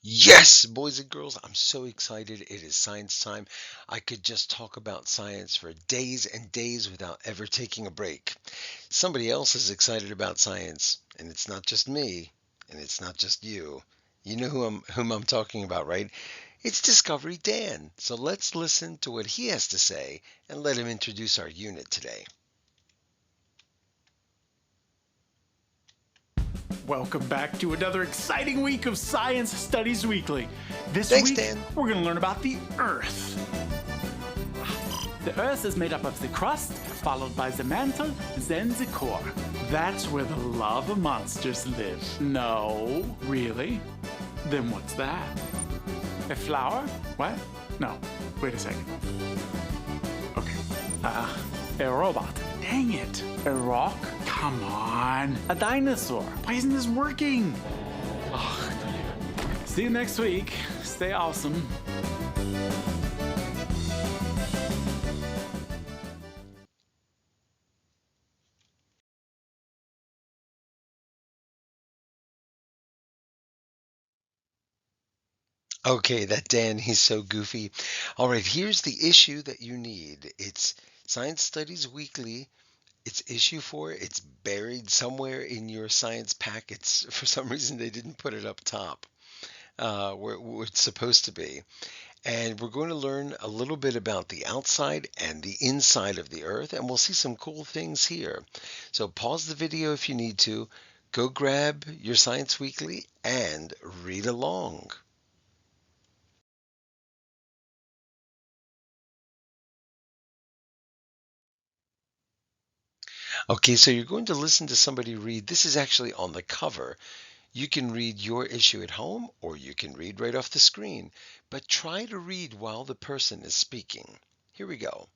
Yes, boys and girls, I'm so excited. It is science time. I could just talk about science for days and days without ever taking a break. Somebody else is excited about science, and it's not just me, and it's not just you. You know whom I'm talking about, right? It's Discovery Dan. So let's listen to what he has to say and let him introduce our unit today. Welcome back to another exciting week of Science Studies Weekly. This Thanks, week, Dan. we're going to learn about the Earth. The Earth is made up of the crust, followed by the mantle, then the core. That's where the lava monsters live. No, really? Then what's that? A flower? What? No, wait a second. Okay. A robot. Dang it. A rock? Come on. A dinosaur. Why isn't this working? Oh, see you next week. Stay awesome. Okay, that Dan, he's so goofy. All right, here's the issue that you need. It's Science Studies Weekly. It's issue 4. It's buried somewhere in your science packets. For some reason, they didn't put it up top where it's supposed to be. And we're going to learn a little bit about the outside and the inside of the Earth, and we'll see some cool things here. So pause the video if you need to. Go grab your Science Weekly and read along. Okay, so you're going to listen to somebody read. This is actually on the cover. You can read your issue at home or you can read right off the screen, but try to read while the person is speaking. Here we go.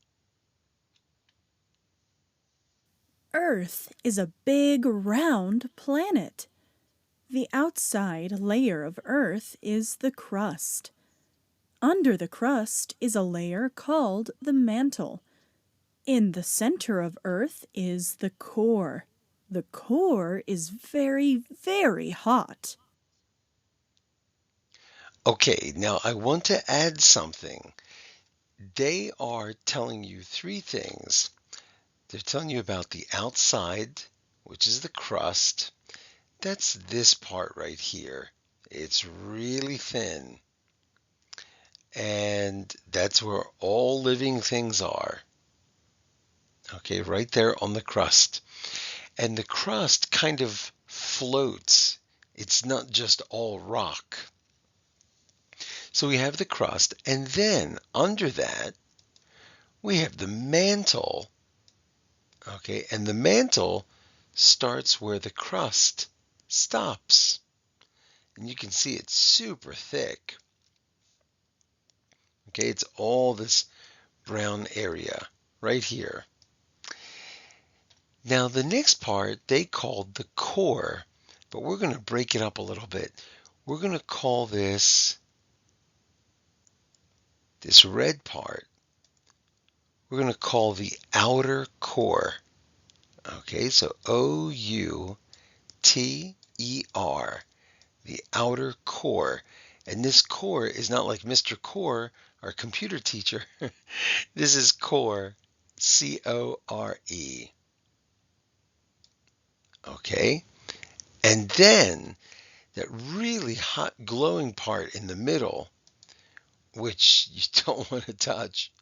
Earth is a big, round planet. The outside layer of Earth is the crust. Under the crust is a layer called the mantle. In the center of Earth is the core. The core is very, very hot. Okay, now I want to add something. They are telling you three things. They're telling you about the outside, which is the crust. That's this part right here. It's really thin. And that's where all living things are. Okay, right there on the crust. And the crust kind of floats. It's not just all rock. So we have the crust, and then under that, we have the mantle. Okay, and the mantle starts where the crust stops. And you can see it's super thick. Okay, it's all this brown area right here. Now the next part they called the core, but we're going to break it up a little bit. We're going to call this red part, we're going to call the outer core. Okay, so O-U-T-E-R, the outer core. And this core is not like Mr. Core, our computer teacher. This is core, C-O-R-E. Okay, and then that really hot glowing part in the middle, which you don't want to touch,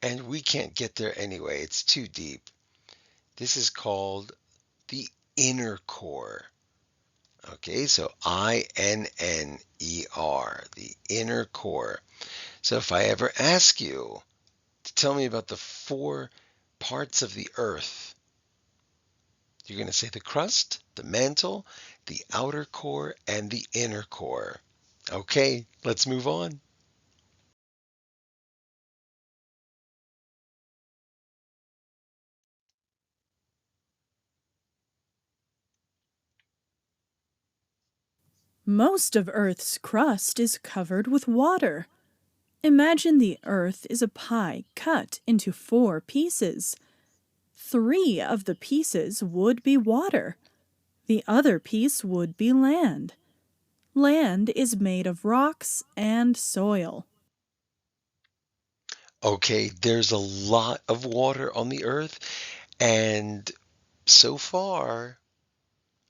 and we can't get there anyway, it's too deep. This is called the inner core. Okay, so I-N-N-E-R, the inner core. So if I ever ask you to tell me about the 4 parts of the Earth, you're going to say the crust, the mantle, the outer core, and the inner core. Okay, let's move on. Most of Earth's crust is covered with water. Imagine the Earth is a pie cut into 4 pieces. 3 of the pieces would be water. The other piece would be land. Land is made of rocks and soil. Okay, there's a lot of water on the Earth, and so far,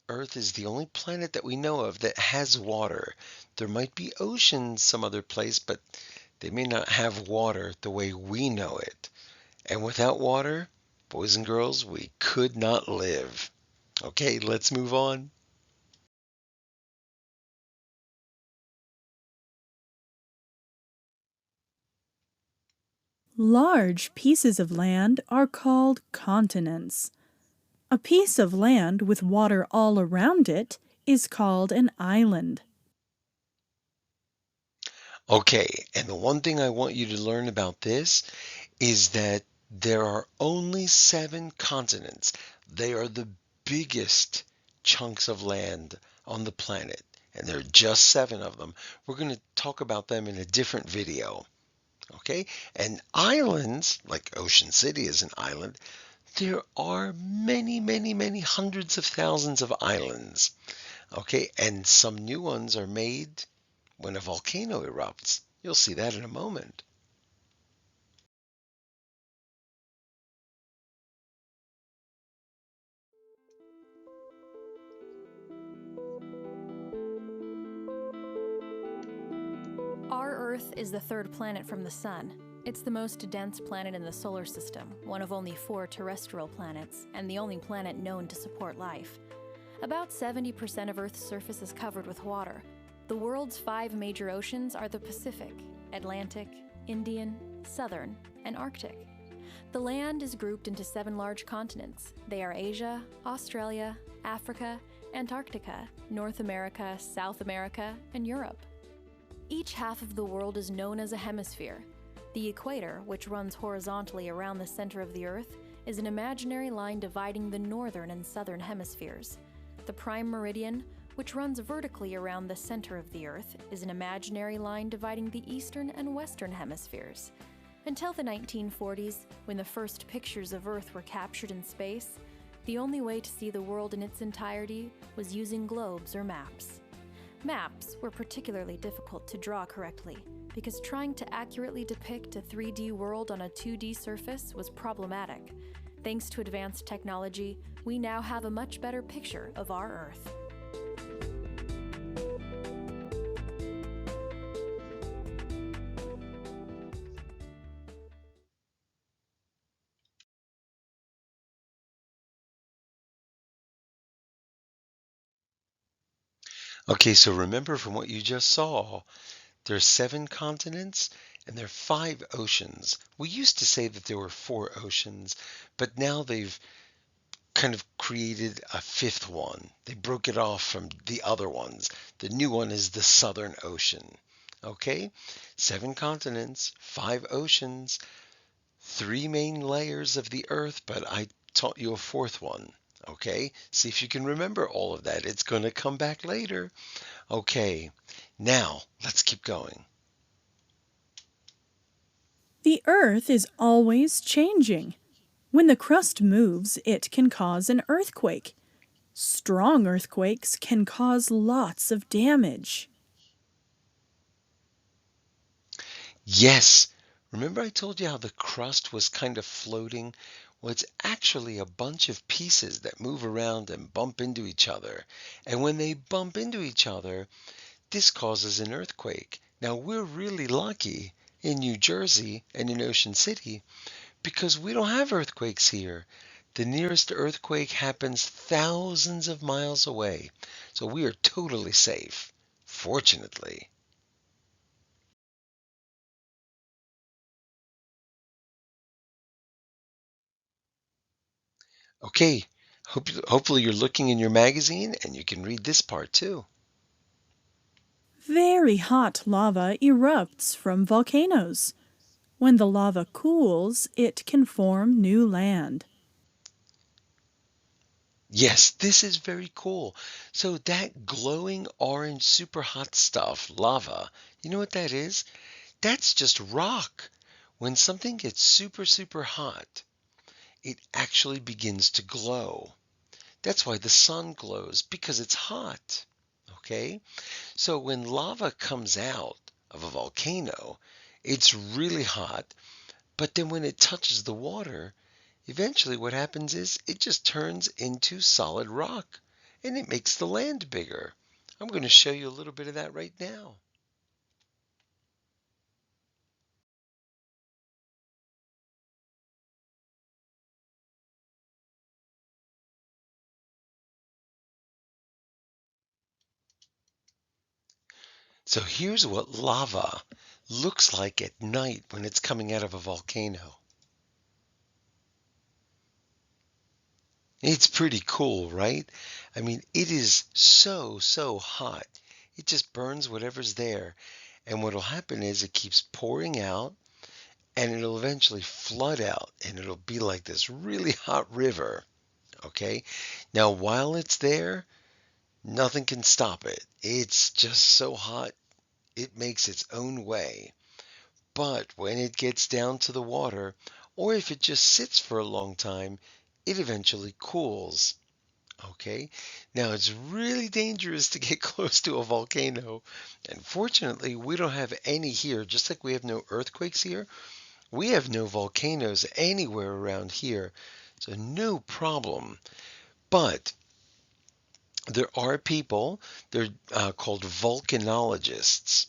Earth is the only planet that we know of that has water. There might be oceans some other place, but they may not have water the way we know it. And without water, boys and girls, we could not live. Okay, let's move on. Large pieces of land are called continents. A piece of land with water all around it is called an island. Okay, and the one thing I want you to learn about this is that there are only 7 continents. They are the biggest chunks of land on the planet, and there are just 7 of them. We're going to talk about them in a different video. Okay? And islands, like Ocean City is an island, there are many, many, many hundreds of thousands of islands. Okay? And some new ones are made when a volcano erupts. You'll see that in a moment. Our Earth is the third planet from the Sun. It's the most dense planet in the solar system, one of only 4 terrestrial planets, and the only planet known to support life. About 70% of Earth's surface is covered with water. The world's 5 major oceans are the Pacific, Atlantic, Indian, Southern, and Arctic. The land is grouped into 7 large continents. They are Asia, Australia, Africa, Antarctica, North America, South America, and Europe. Each half of the world is known as a hemisphere. The equator, which runs horizontally around the center of the Earth, is an imaginary line dividing the northern and southern hemispheres. The prime meridian, which runs vertically around the center of the Earth, is an imaginary line dividing the eastern and western hemispheres. Until the 1940s, when the first pictures of Earth were captured in space, the only way to see the world in its entirety was using globes or maps. Maps were particularly difficult to draw correctly because trying to accurately depict a 3D world on a 2D surface was problematic. Thanks to advanced technology, we now have a much better picture of our Earth. Okay, so remember from what you just saw, there are 7 continents and there are 5 oceans. We used to say that there were 4 oceans, but now they've kind of created a 5th one. They broke it off from the other ones. The new one is the Southern Ocean. Okay? 7 continents, 5 oceans, 3 main layers of the Earth, but I taught you a 4th one. Okay? See if you can remember all of that. It's going to come back later. Okay, now let's keep going. The Earth is always changing. When the crust moves, it can cause an earthquake. Strong earthquakes can cause lots of damage. Yes, remember I told you how the crust was kind of floating? Well, it's actually a bunch of pieces that move around and bump into each other. And when they bump into each other, this causes an earthquake. Now, we're really lucky in New Jersey and in Ocean City because we don't have earthquakes here. The nearest earthquake happens thousands of miles away. So we are totally safe, fortunately. Okay, hopefully you're looking in your magazine and you can read this part too. Very hot lava erupts from volcanoes. When the lava cools, it can form new land. Yes, this is very cool. So that glowing orange super hot stuff, lava, you know what that is? That's just rock. When something gets super, super hot, it actually begins to glow. That's why the sun glows, because it's hot. Okay? So when lava comes out of a volcano, it's really hot, but then when it touches the water, eventually what happens is it just turns into solid rock and it makes the land bigger. I'm going to show you a little bit of that right now. So here's what lava looks like at night when it's coming out of a volcano. It's pretty cool, right? I mean, it is so hot. It just burns whatever's there. And what'll happen is it keeps pouring out and it'll eventually flood out and it'll be like this really hot river. Okay? Now, while it's there, nothing can stop it. It's just so hot, it makes its own way. But when it gets down to the water, or if it just sits for a long time, it eventually cools. Okay, now it's really dangerous to get close to a volcano, and fortunately, we don't have any here. Just like we have no earthquakes here, we have no volcanoes anywhere around here, so no problem. But there are people, they're called volcanologists,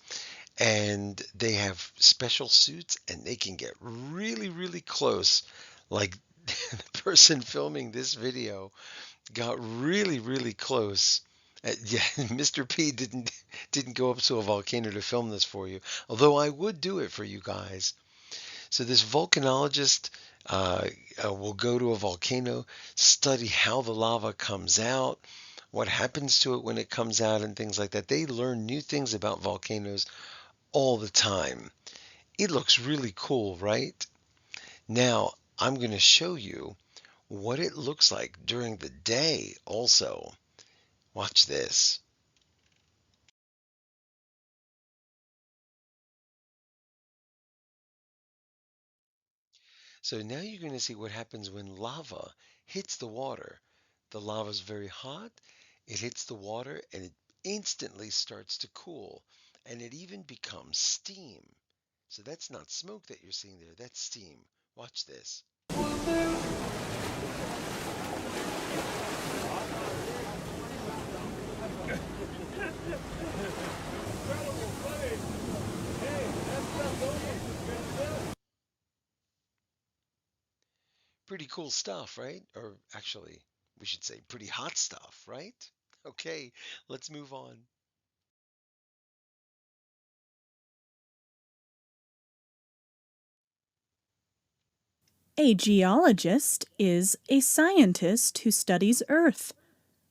and they have special suits and they can get really close. Like the person filming this video got really close. Yeah, Mr. P didn't go up to a volcano to film this for you, although I would do it for you guys. So this volcanologist uh, will go to a volcano, study how the lava comes out, what happens to it when it comes out, and things like that. They learn new things about volcanoes all the time. It looks really cool, right? Now, I'm going to show you what it looks like during the day also. Watch this. So now you're going to see what happens when lava hits the water. The lava is very hot, it hits the water, and it instantly starts to cool. And it even becomes steam. So that's not smoke that you're seeing there, that's steam. Watch this. Pretty cool stuff, right? Or actually, we should say pretty hot stuff, right? Okay, let's move on. A geologist is a scientist who studies Earth.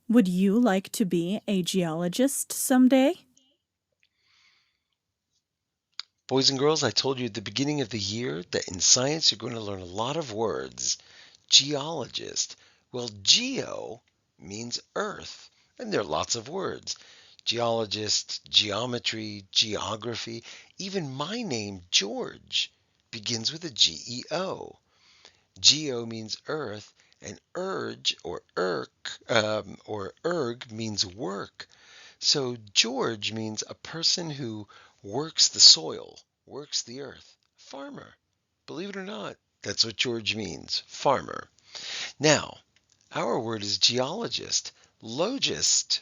Would you like to be a geologist someday? Boys and girls, I told you at the beginning of the year that in science you're going to learn a lot of words. Geologist. Well, geo means earth, and there are lots of words. Geologist, geometry, geography, even my name, George, begins with a Geo. Geo means earth, and urge or erg means work. So George means a person who works the soil, works the earth. Farmer. Believe it or not, that's what George means. Farmer. Now, our word is geologist. Logist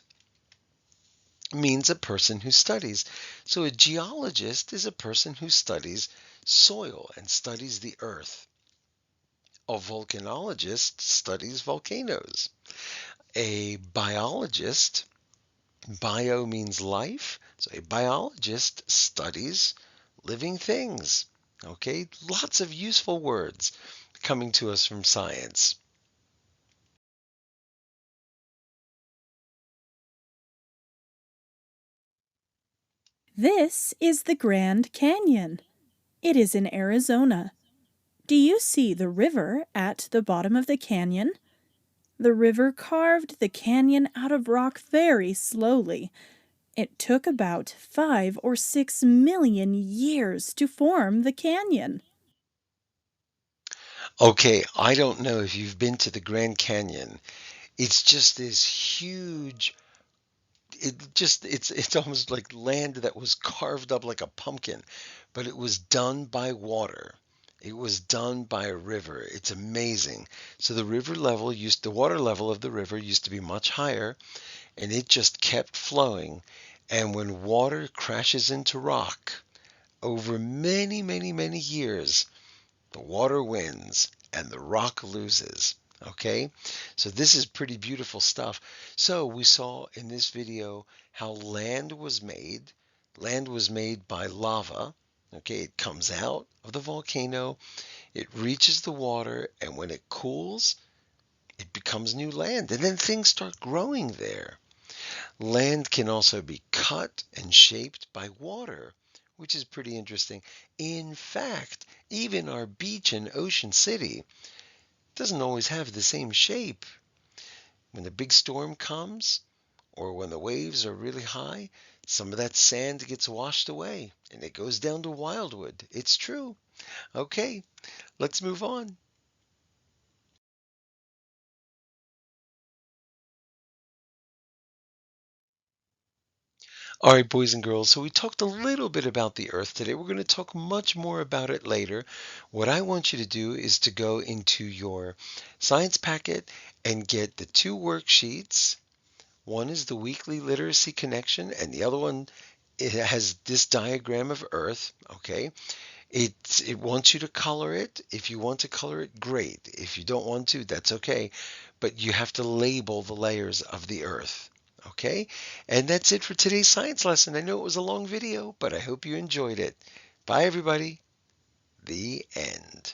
means a person who studies. So a geologist is a person who studies soil and studies the earth. A volcanologist studies volcanoes. A biologist, bio means life, so a biologist studies living things. Okay, lots of useful words coming to us from science. This is the Grand Canyon. It is in Arizona. Do you see the river at the bottom of the canyon? The river carved the canyon out of rock very slowly. It took about 5 or 6 million years to form the canyon. Okay, I don't know if you've been to the Grand Canyon. It's just this huge, it's almost like land that was carved up like a pumpkin, but it was done by water. It was done by a river. It's amazing. So the water level of the river used to be much higher, and it just kept flowing. And when water crashes into rock over many, many, many years, the water wins and the rock loses. Okay, so this is pretty beautiful stuff. So we saw in this video how land was made. Land was made by lava. Okay, it comes out of the volcano, it reaches the water, and when it cools, it becomes new land. And then things start growing there. Land can also be cut and shaped by water, which is pretty interesting. In fact, even our beach in Ocean City doesn't always have the same shape. When a big storm comes or when the waves are really high, some of that sand gets washed away and it goes down to Wildwood. It's true. Okay, let's move on. All right, boys and girls, so we talked a little bit about the Earth today. We're going to talk much more about it later. What I want you to do is to go into your science packet and get the two worksheets. One is the weekly literacy connection, and the other one it has this diagram of Earth. Okay, it wants you to color it. If you want to color it, great. If you don't want to, that's okay. But you have to label the layers of the Earth. Okay? And that's it for today's science lesson. I know it was a long video, but I hope you enjoyed it. Bye, everybody. The end.